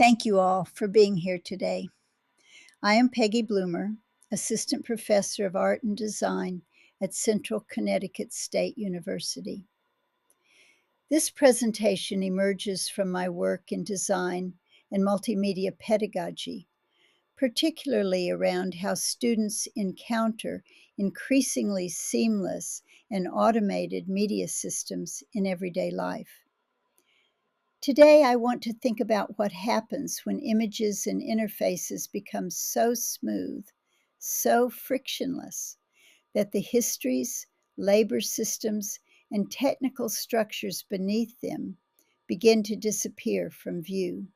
Thank you all for being here today. I am Peggy Bloomer, Assistant Professor of Art and Design at Central Connecticut State University. This presentation emerges from my work in design and multimedia pedagogy, particularly around how students encounter increasingly seamless and automated media systems in everyday life. Today, I want to think about what happens when images and interfaces become so smooth, so frictionless, that the histories, labor systems, and technical structures beneath them begin to disappear from view.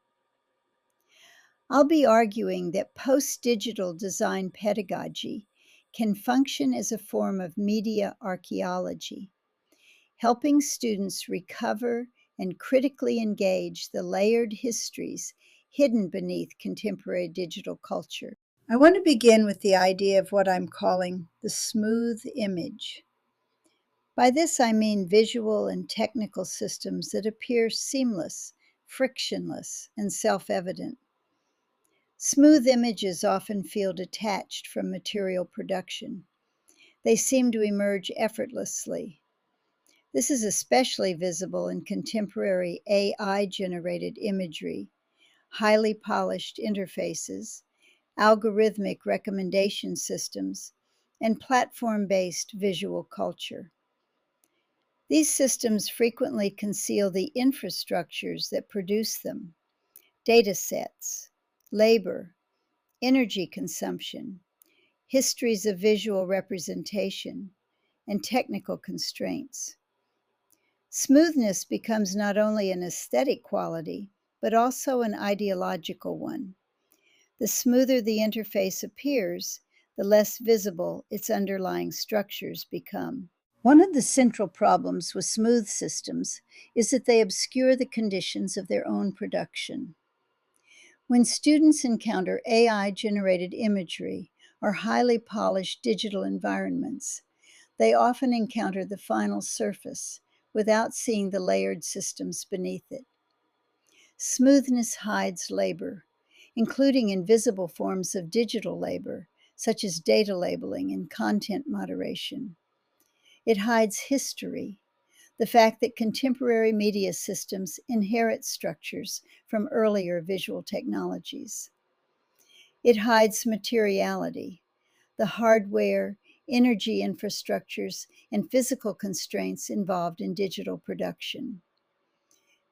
I'll be arguing that post-digital design pedagogy can function as a form of media archaeology, helping students recover and critically engage the layered histories hidden beneath contemporary digital culture. I want to begin with the idea of what I'm calling the smooth image. By this, I mean visual and technical systems that appear seamless, frictionless, and self-evident. Smooth images often feel detached from material production. They seem to emerge effortlessly. This is especially visible in contemporary AI-generated imagery, highly polished interfaces, algorithmic recommendation systems, and platform-based visual culture. These systems frequently conceal the infrastructures that produce them: data sets, labor, energy consumption, histories of visual representation, and technical constraints. Smoothness becomes not only an aesthetic quality, but also an ideological one. The smoother the interface appears, the less visible its underlying structures become. One of the central problems with smooth systems is that they obscure the conditions of their own production. When students encounter AI-generated imagery or highly polished digital environments, they often encounter the final surface without seeing the layered systems beneath it. Smoothness hides labor, including invisible forms of digital labor, such as data labeling and content moderation. It hides history, the fact that contemporary media systems inherit structures from earlier visual technologies. It hides materiality, the hardware, energy infrastructures, and physical constraints involved in digital production.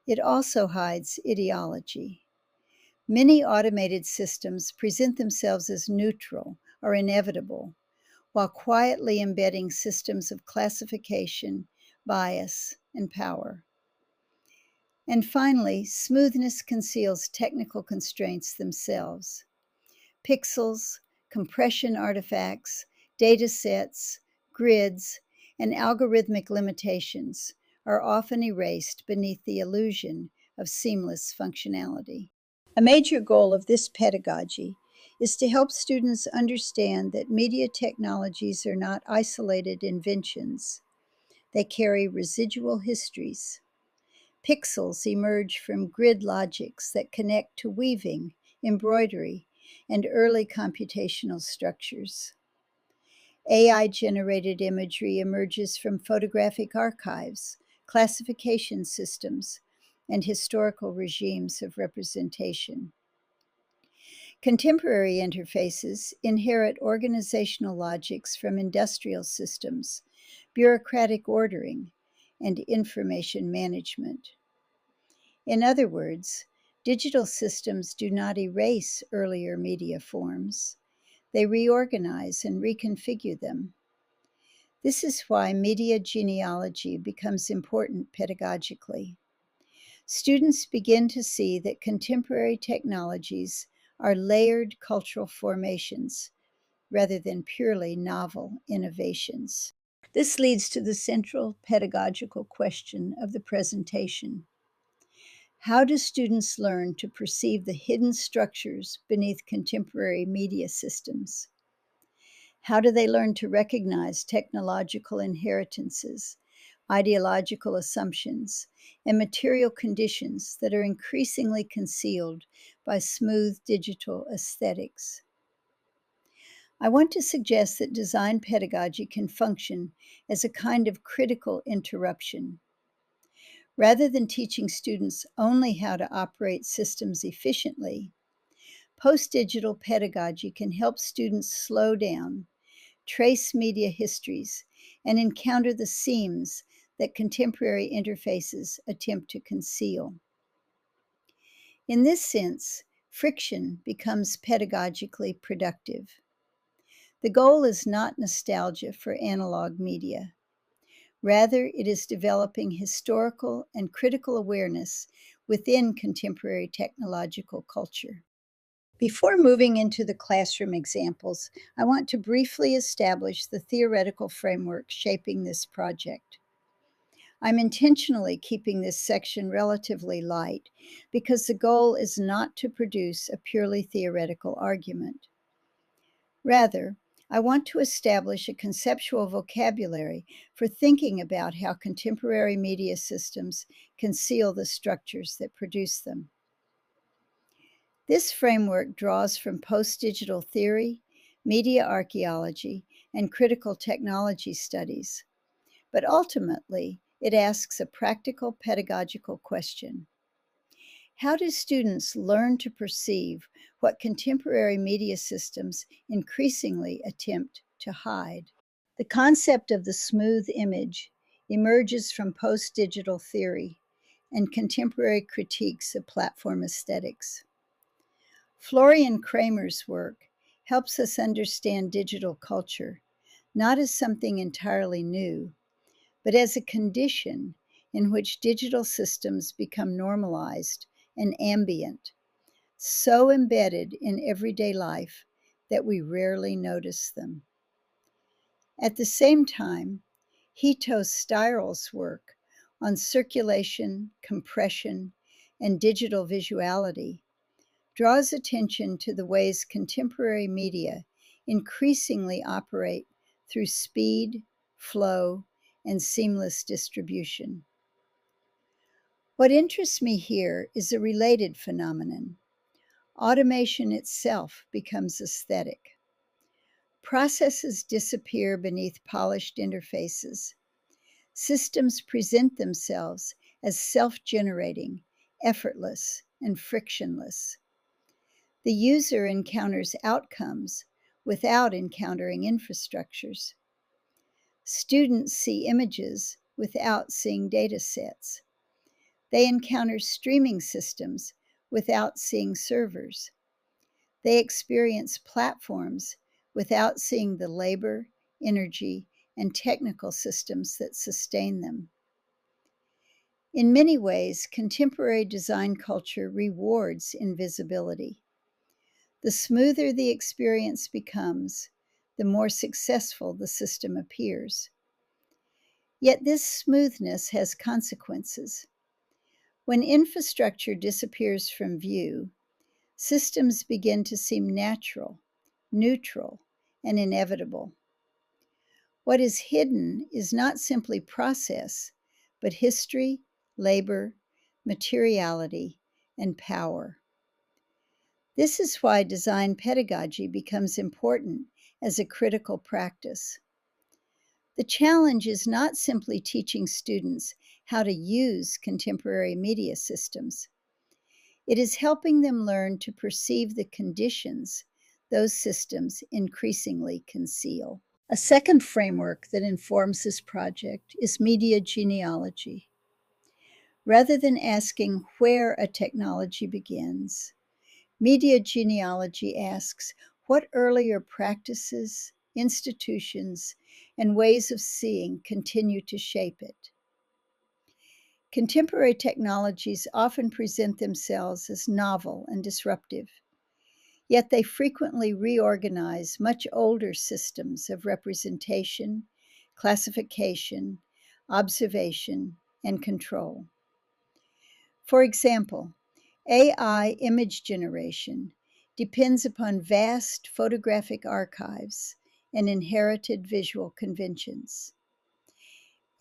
It also hides ideology. Many automated systems present themselves as neutral or inevitable, while quietly embedding systems of classification, bias, and power. And finally, smoothness conceals technical constraints themselves. Pixels, compression artifacts, data sets, grids, and algorithmic limitations are often erased beneath the illusion of seamless functionality. A major goal of this pedagogy is to help students understand that media technologies are not isolated inventions. They carry residual histories. Pixels emerge from grid logics that connect to weaving, embroidery, and early computational structures. AI-generated imagery emerges from photographic archives, classification systems, and historical regimes of representation. Contemporary interfaces inherit organizational logics from industrial systems, bureaucratic ordering, and information management. In other words, digital systems do not erase earlier media forms. They reorganize and reconfigure them. This is why media genealogy becomes important pedagogically. Students begin to see that contemporary technologies are layered cultural formations rather than purely novel innovations. This leads to the central pedagogical question of the presentation. How do students learn to perceive the hidden structures beneath contemporary media systems? How do they learn to recognize technological inheritances, ideological assumptions, and material conditions that are increasingly concealed by smooth digital aesthetics. I want to suggest that design pedagogy can function as a kind of critical interruption. Rather than teaching students only how to operate systems efficiently, post-digital pedagogy can help students slow down, trace media histories, and encounter the seams that contemporary interfaces attempt to conceal. In this sense, friction becomes pedagogically productive. The goal is not nostalgia for analog media. Rather, it is developing historical and critical awareness within contemporary technological culture. Before moving into the classroom examples, I want to briefly establish the theoretical framework shaping this project. I'm intentionally keeping this section relatively light because the goal is not to produce a purely theoretical argument. Rather, I want to establish a conceptual vocabulary for thinking about how contemporary media systems conceal the structures that produce them. This framework draws from post-digital theory, media archaeology, and critical technology studies, but ultimately it asks a practical pedagogical question. How do students learn to perceive what contemporary media systems increasingly attempt to hide? The concept of the smooth image emerges from post-digital theory and contemporary critiques of platform aesthetics. Florian Kramer's work helps us understand digital culture, not as something entirely new, but as a condition in which digital systems become normalized and ambient, so embedded in everyday life that we rarely notice them. At the same time, Hito Steyerl's work on circulation, compression, and digital visuality draws attention to the ways contemporary media increasingly operate through speed, flow, and seamless distribution. What interests me here is a related phenomenon. Automation itself becomes aesthetic. Processes disappear beneath polished interfaces. Systems present themselves as self-generating, effortless, and frictionless. The user encounters outcomes without encountering infrastructures. Students see images without seeing data sets. They encounter streaming systems without seeing servers. They experience platforms without seeing the labor, energy, and technical systems that sustain them. In many ways, contemporary design culture rewards invisibility. The smoother the experience becomes, the more successful the system appears. Yet this smoothness has consequences. When infrastructure disappears from view, systems begin to seem natural, neutral, and inevitable. What is hidden is not simply process, but history, labor, materiality, and power. This is why design pedagogy becomes important as a critical practice. The challenge is not simply teaching students how to use contemporary media systems. It is helping them learn to perceive the conditions those systems increasingly conceal. A second framework that informs this project is media genealogy. Rather than asking where a technology begins, media genealogy asks what earlier practices, institutions, and ways of seeing continue to shape it. Contemporary technologies often present themselves as novel and disruptive, yet they frequently reorganize much older systems of representation, classification, observation, and control. For example, AI image generation depends upon vast photographic archives and inherited visual conventions.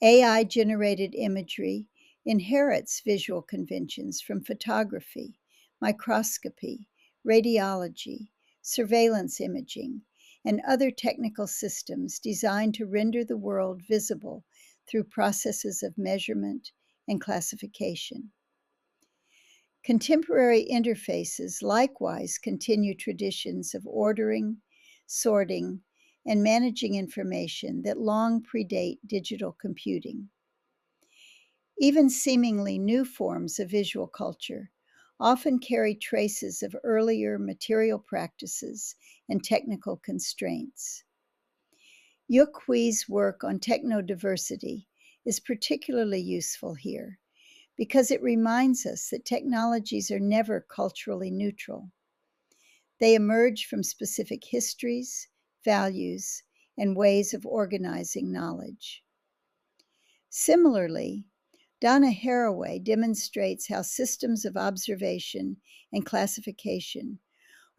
AI-generated imagery inherits visual conventions from photography, microscopy, radiology, surveillance imaging, and other technical systems designed to render the world visible through processes of measurement and classification. Contemporary interfaces likewise continue traditions of ordering, sorting, and managing information that long predate digital computing. Even seemingly new forms of visual culture often carry traces of earlier material practices and technical constraints. Yuk Hui's work on technodiversity is particularly useful here because it reminds us that technologies are never culturally neutral. They emerge from specific histories, values, and ways of organizing knowledge. Similarly, Donna Haraway demonstrates how systems of observation and classification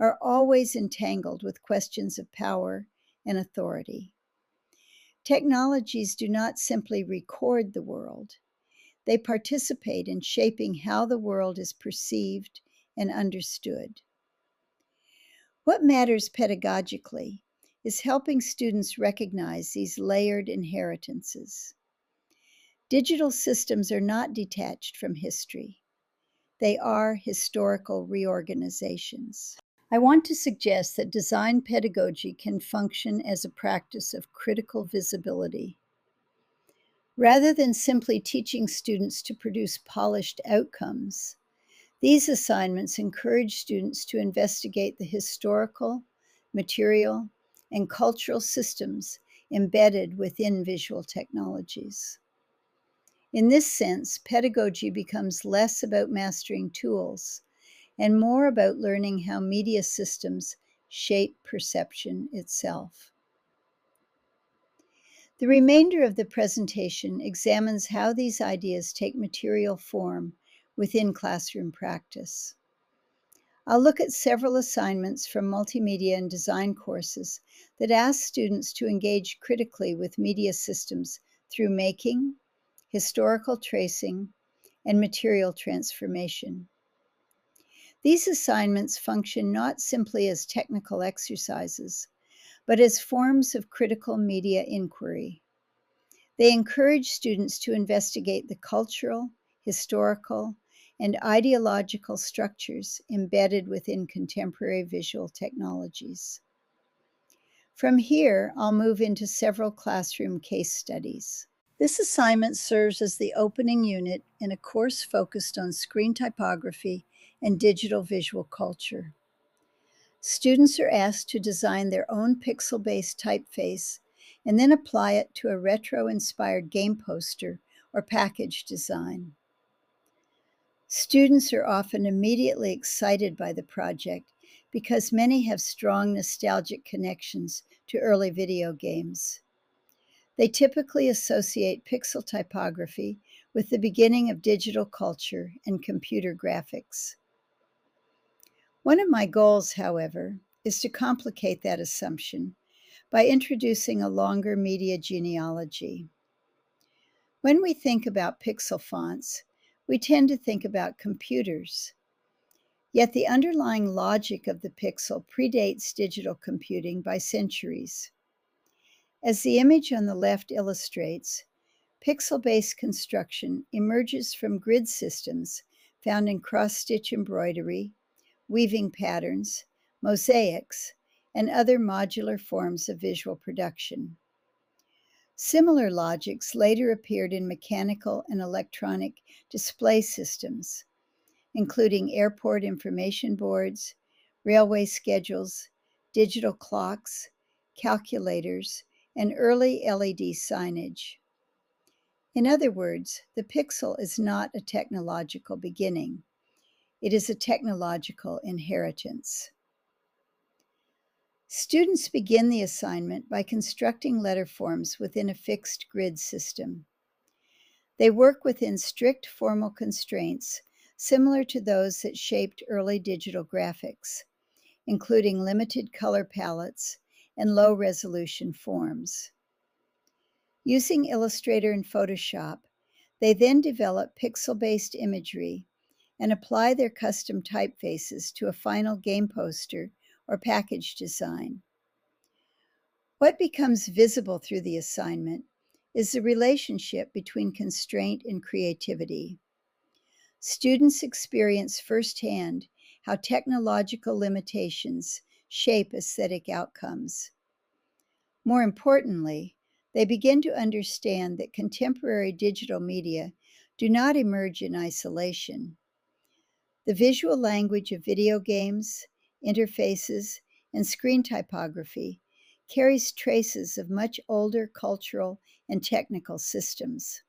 are always entangled with questions of power and authority. Technologies do not simply record the world. They participate in shaping how the world is perceived and understood. What matters pedagogically is helping students recognize these layered inheritances. Digital systems are not detached from history. They are historical reorganizations. I want to suggest that design pedagogy can function as a practice of critical visibility. Rather than simply teaching students to produce polished outcomes, these assignments encourage students to investigate the historical, material, and cultural systems embedded within visual technologies. In this sense, pedagogy becomes less about mastering tools and more about learning how media systems shape perception itself. The remainder of the presentation examines how these ideas take material form within classroom practice. I'll look at several assignments from multimedia and design courses that ask students to engage critically with media systems through making, historical tracing, and material transformation. These assignments function not simply as technical exercises, but as forms of critical media inquiry. They encourage students to investigate the cultural, historical, and ideological structures embedded within contemporary visual technologies. From here, I'll move into several classroom case studies. This assignment serves as the opening unit in a course focused on screen typography and digital visual culture. Students are asked to design their own pixel-based typeface and then apply it to a retro-inspired game poster or package design. Students are often immediately excited by the project because many have strong nostalgic connections to early video games. They typically associate pixel typography with the beginning of digital culture and computer graphics. One of my goals, however, is to complicate that assumption by introducing a longer media genealogy. When we think about pixel fonts, we tend to think about computers. Yet the underlying logic of the pixel predates digital computing by centuries. As the image on the left illustrates, pixel-based construction emerges from grid systems found in cross-stitch embroidery, weaving patterns, mosaics, and other modular forms of visual production. Similar logics later appeared in mechanical and electronic display systems, including airport information boards, railway schedules, digital clocks, calculators, and early LED signage. In other words, the pixel is not a technological beginning. It is a technological inheritance. Students begin the assignment by constructing letter forms within a fixed grid system. They work within strict formal constraints similar to those that shaped early digital graphics, including limited color palettes and low-resolution forms. Using Illustrator and Photoshop, they then develop pixel-based imagery and apply their custom typefaces to a final game poster or package design. What becomes visible through the assignment is the relationship between constraint and creativity. Students experience firsthand how technological limitations shape aesthetic outcomes. More importantly, they begin to understand that contemporary digital media do not emerge in isolation. The visual language of video games, interfaces, and screen typography carries traces of much older cultural and technical systems.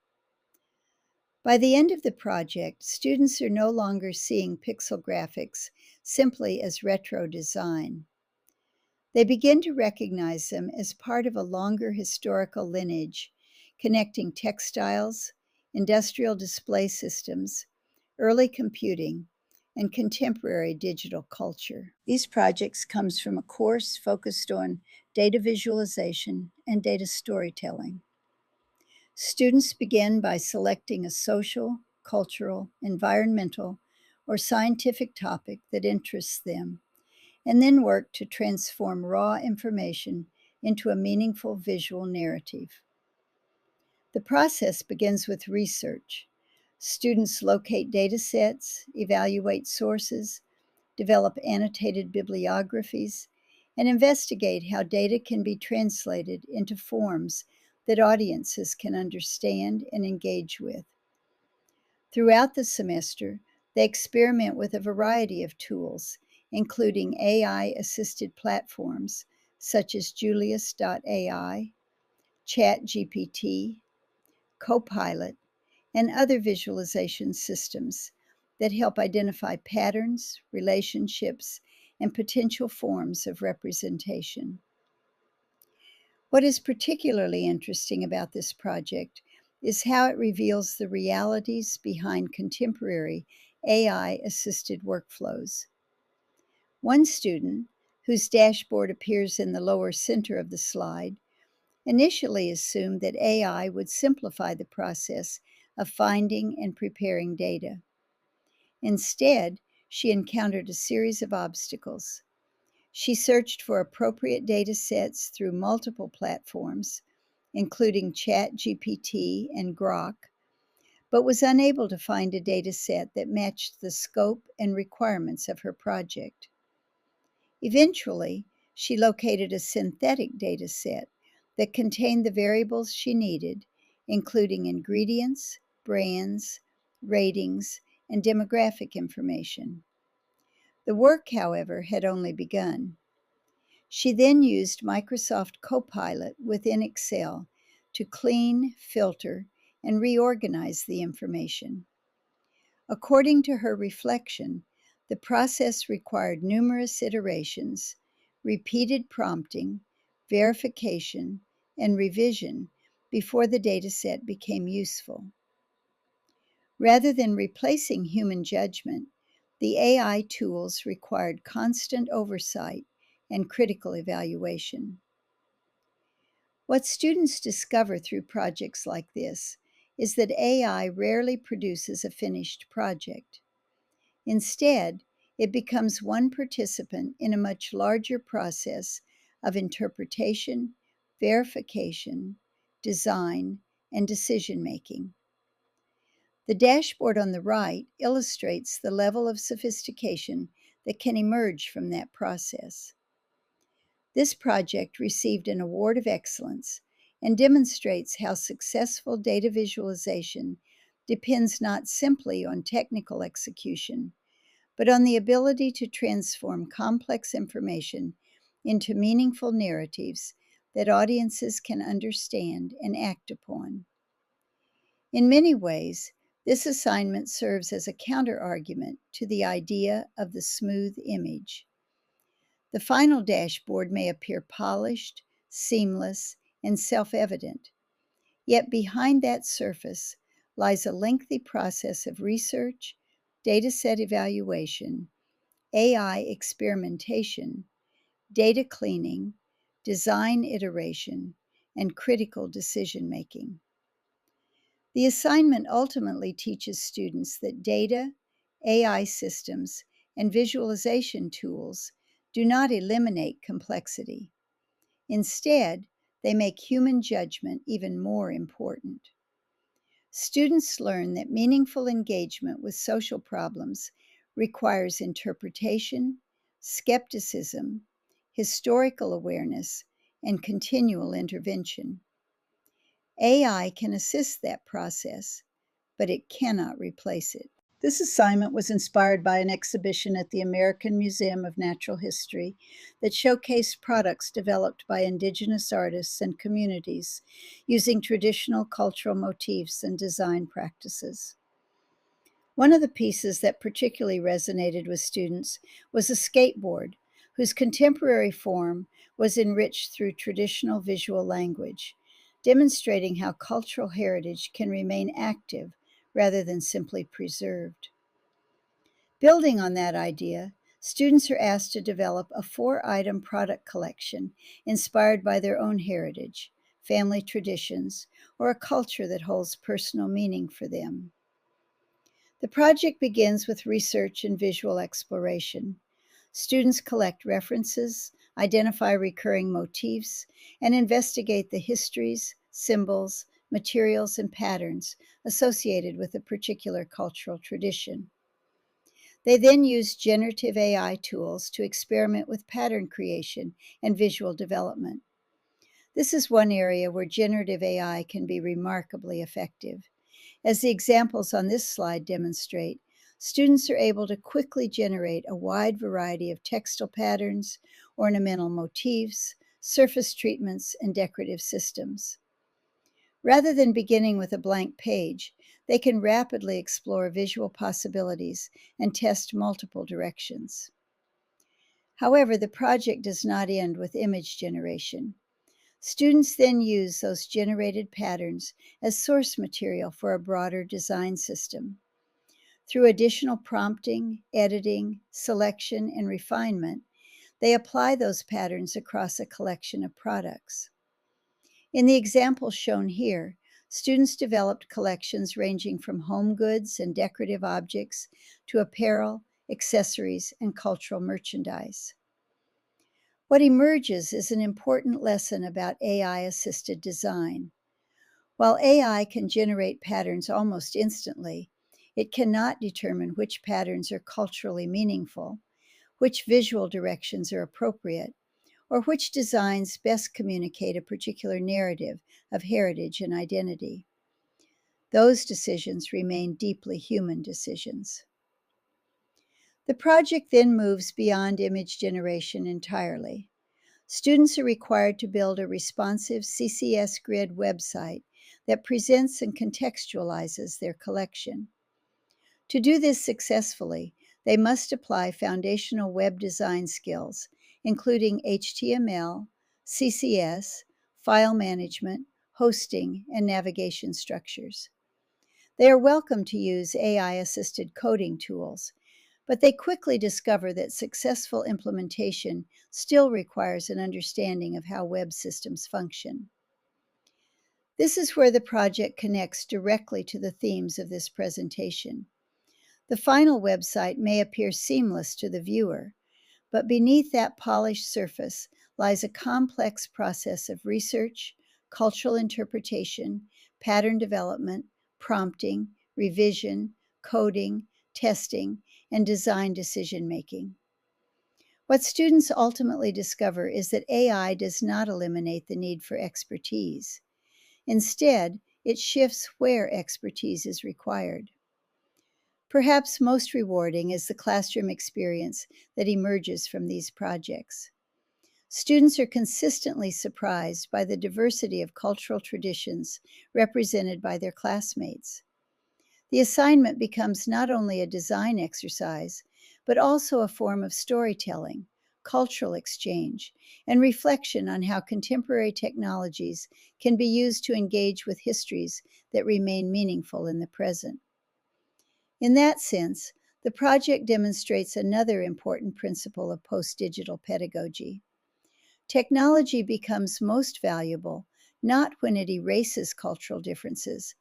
By the end of the project, students are no longer seeing pixel graphics simply as retro design. They begin to recognize them as part of a longer historical lineage connecting textiles, industrial display systems, early computing, and contemporary digital culture. These projects comes from a course focused on data visualization and data storytelling. Students begin by selecting a social, cultural, environmental, or scientific topic that interests them, and then work to transform raw information into a meaningful visual narrative. The process begins with research. Students locate data sets, evaluate sources, develop annotated bibliographies, and investigate how data can be translated into forms that audiences can understand and engage with. Throughout the semester, they experiment with a variety of tools, including AI-assisted platforms such as Julius.ai, ChatGPT, Copilot, and other visualization systems that help identify patterns, relationships, and potential forms of representation. What is particularly interesting about this project is how it reveals the realities behind contemporary AI-assisted workflows. One student, whose dashboard appears in the lower center of the slide, initially assumed that AI would simplify the process of finding and preparing data. Instead, she encountered a series of obstacles. She searched for appropriate data sets through multiple platforms, including ChatGPT and Grok, but was unable to find a data set that matched the scope and requirements of her project. Eventually, she located a synthetic data set that contained the variables she needed, including ingredients, brands, ratings, and demographic information. The work, however, had only begun. She then used Microsoft Copilot within Excel to clean, filter, and reorganize the information. According to her reflection, the process required numerous iterations, repeated prompting, verification, and revision before the dataset became useful. Rather than replacing human judgment, the AI tools required constant oversight and critical evaluation. What students discover through projects like this is that AI rarely produces a finished project. Instead, it becomes one participant in a much larger process of interpretation, verification, design, and decision-making. The dashboard on the right illustrates the level of sophistication that can emerge from that process. This project received an Award of Excellence and demonstrates how successful data visualization depends not simply on technical execution, but on the ability to transform complex information into meaningful narratives that audiences can understand and act upon. In many ways, this assignment serves as a counterargument to the idea of the smooth image. The final dashboard may appear polished, seamless, and self-evident, yet behind that surface lies a lengthy process of research, dataset evaluation, AI experimentation, data cleaning, design iteration, and critical decision-making. The assignment ultimately teaches students that data, AI systems, and visualization tools do not eliminate complexity. Instead, they make human judgment even more important. Students learn that meaningful engagement with social problems requires interpretation, skepticism, historical awareness, and continual intervention. AI can assist that process, but it cannot replace it. This assignment was inspired by an exhibition at the American Museum of Natural History that showcased products developed by Indigenous artists and communities using traditional cultural motifs and design practices. One of the pieces that particularly resonated with students was a skateboard, whose contemporary form was enriched through traditional visual language, demonstrating how cultural heritage can remain active rather than simply preserved. Building on that idea, students are asked to develop a 4-item product collection inspired by their own heritage, family traditions, or a culture that holds personal meaning for them. The project begins with research and visual exploration. Students collect references, identify recurring motifs, and investigate the histories, symbols, materials, and patterns associated with a particular cultural tradition. They then use generative AI tools to experiment with pattern creation and visual development. This is one area where generative AI can be remarkably effective. As the examples on this slide demonstrate, students are able to quickly generate a wide variety of textile patterns, ornamental motifs, surface treatments, and decorative systems. Rather than beginning with a blank page, they can rapidly explore visual possibilities and test multiple directions. However, the project does not end with image generation. Students then use those generated patterns as source material for a broader design system. Through additional prompting, editing, selection, and refinement, they apply those patterns across a collection of products. In the examples shown here, students developed collections ranging from home goods and decorative objects to apparel, accessories, and cultural merchandise. What emerges is an important lesson about AI-assisted design. While AI can generate patterns almost instantly, it cannot determine which patterns are culturally meaningful, which visual directions are appropriate, or which designs best communicate a particular narrative of heritage and identity. Those decisions remain deeply human decisions. The project then moves beyond image generation entirely. Students are required to build a responsive CCS grid website that presents and contextualizes their collection. To do this successfully, they must apply foundational web design skills, including HTML, CCS, file management, hosting, and navigation structures. They are welcome to use AI-assisted coding tools, but they quickly discover that successful implementation still requires an understanding of how web systems function. This is where the project connects directly to the themes of this presentation. The final website may appear seamless to the viewer, but beneath that polished surface lies a complex process of research, cultural interpretation, pattern development, prompting, revision, coding, testing, and design decision-making. What students ultimately discover is that AI does not eliminate the need for expertise. Instead, it shifts where expertise is required. Perhaps most rewarding is the classroom experience that emerges from these projects. Students are consistently surprised by the diversity of cultural traditions represented by their classmates. The assignment becomes not only a design exercise, but also a form of storytelling, cultural exchange, and reflection on how contemporary technologies can be used to engage with histories that remain meaningful in the present. In that sense, the project demonstrates another important principle of post-digital pedagogy. Technology becomes most valuable not when it erases cultural differences,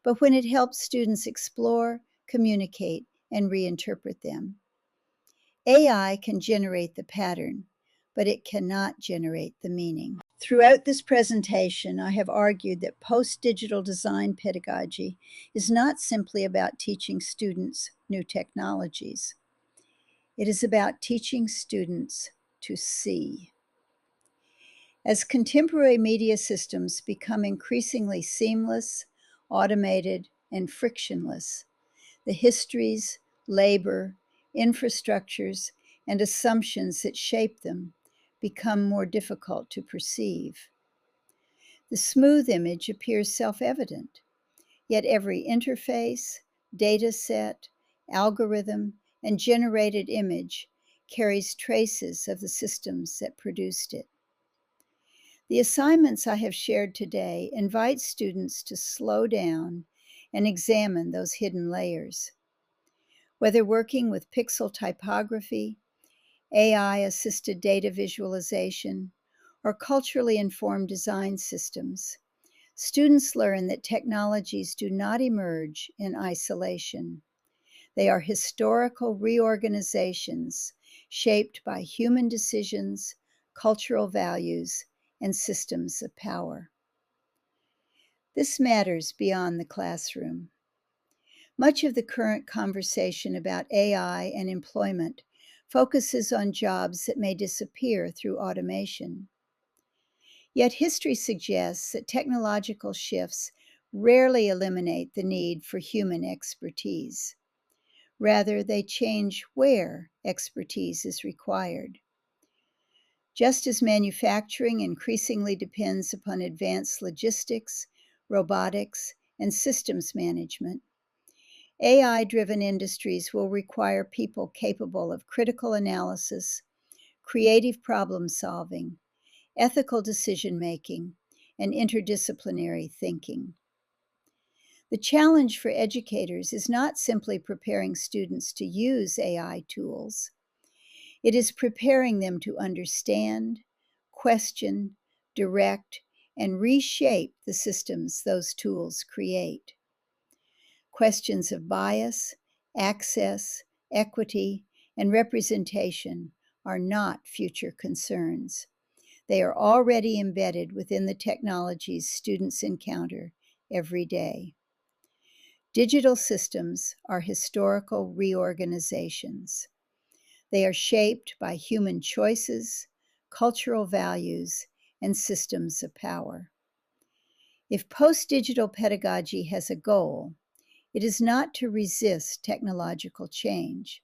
but when it helps students explore, communicate, and reinterpret them. AI can generate the pattern, but it cannot generate the meaning. Throughout this presentation, I have argued that post-digital design pedagogy is not simply about teaching students new technologies. It is about teaching students to see. As contemporary media systems become increasingly seamless, automated, and frictionless, the histories, labor, infrastructures, and assumptions that shape them become more difficult to perceive. The smooth image appears self-evident, yet every interface, data set, algorithm, and generated image carries traces of the systems that produced it. The assignments I have shared today invite students to slow down and examine those hidden layers. Whether working with pixel typography, AI-assisted data visualization, or culturally informed design systems, students learn that technologies do not emerge in isolation. They are historical reorganizations shaped by human decisions, cultural values, and systems of power. This matters beyond the classroom. Much of the current conversation about AI and employment focuses on jobs that may disappear through automation. Yet history suggests that technological shifts rarely eliminate the need for human expertise. Rather, they change where expertise is required. Just as manufacturing increasingly depends upon advanced logistics, robotics, and systems management, AI-driven industries will require people capable of critical analysis, creative problem-solving, ethical decision-making, and interdisciplinary thinking. The challenge for educators is not simply preparing students to use AI tools. It is preparing them to understand, question, direct, and reshape the systems those tools create. Questions of bias, access, equity, and representation are not future concerns. They are already embedded within the technologies students encounter every day. Digital systems are historical reorganizations. They are shaped by human choices, cultural values, and systems of power. If post-digital pedagogy has a goal, it is not to resist technological change.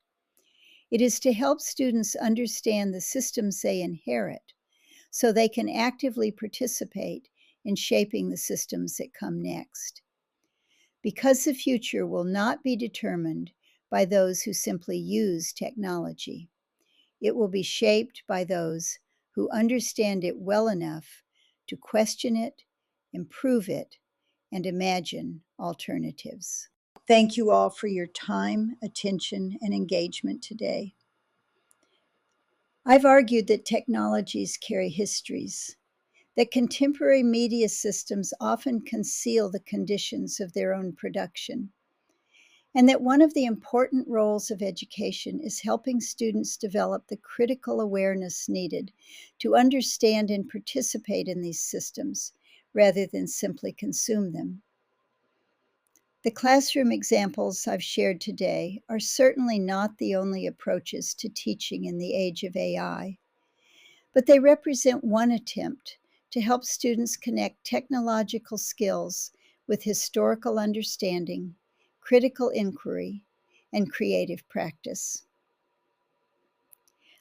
It is to help students understand the systems they inherit so they can actively participate in shaping the systems that come next. Because the future will not be determined by those who simply use technology. It will be shaped by those who understand it well enough to question it, improve it, and imagine alternatives. Thank you all for your time, attention, and engagement today. I've argued that technologies carry histories, that contemporary media systems often conceal the conditions of their own production, and that one of the important roles of education is helping students develop the critical awareness needed to understand and participate in these systems rather than simply consume them. The classroom examples I've shared today are certainly not the only approaches to teaching in the age of AI, but they represent one attempt to help students connect technological skills with historical understanding, critical inquiry, and creative practice.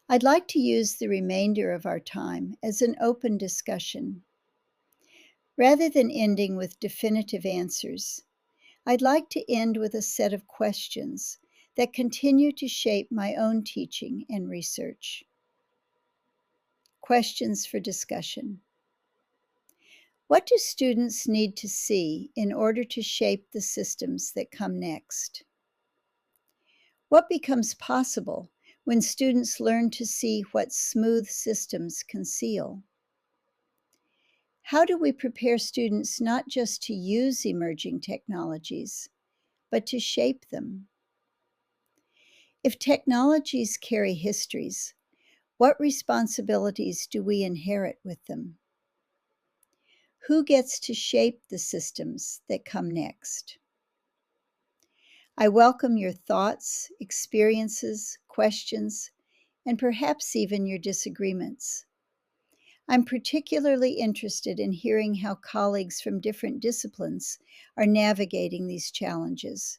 I'd like to use the remainder of our time as an open discussion. Rather than ending with definitive answers, I'd like to end with a set of questions that continue to shape my own teaching and research. Questions for discussion. What do students need to see in order to shape the systems that come next? What becomes possible when students learn to see what smooth systems conceal? How do we prepare students not just to use emerging technologies, but to shape them? If technologies carry histories, what responsibilities do we inherit with them? Who gets to shape the systems that come next? I welcome your thoughts, experiences, questions, and perhaps even your disagreements. I'm particularly interested in hearing how colleagues from different disciplines are navigating these challenges,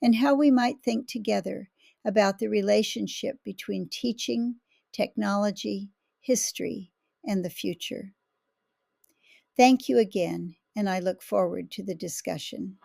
and how we might think together about the relationship between teaching, technology, history, and the future. Thank you again, and I look forward to the discussion.